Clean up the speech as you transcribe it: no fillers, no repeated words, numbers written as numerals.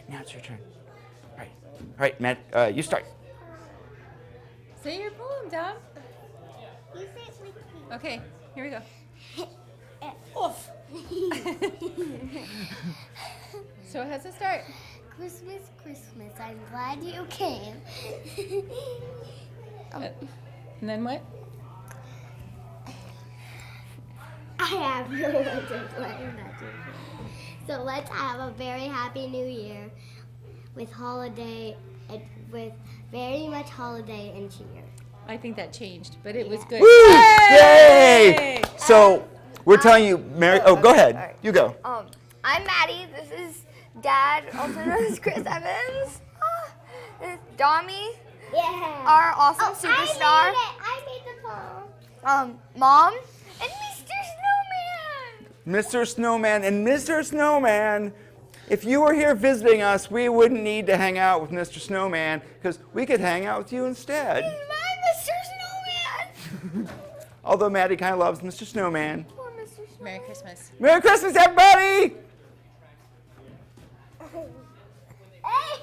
now it's your turn. All right, Matt, you start. Say your poem, Dom. You say it with me. Okay, here we go. Off. So it has to start. Christmas, Christmas, I'm glad you came. And then what? I have no one to play. I'm not doing it. So let's have a very happy new year with with very much holiday and cheer. I think that changed, but it was good. Woo! Yay! So we're telling you, Mary. Oh, go ahead. Sorry. You go. I'm Maddie. This is Dad, also known as Chris Evans. This is Domi, Yeah. our awesome superstar. I made the poem. Mom, and Mr. Snowman. Mr. Snowman and Mr. Snowman. If you were here visiting us, we wouldn't need to hang out with Mr. Snowman because we could hang out with you instead. My Mr. Snowman. Although Maddie kind of loves Mr. Snowman. Poor Mr. Snowman. Merry Christmas. Merry Christmas, everybody! Hey!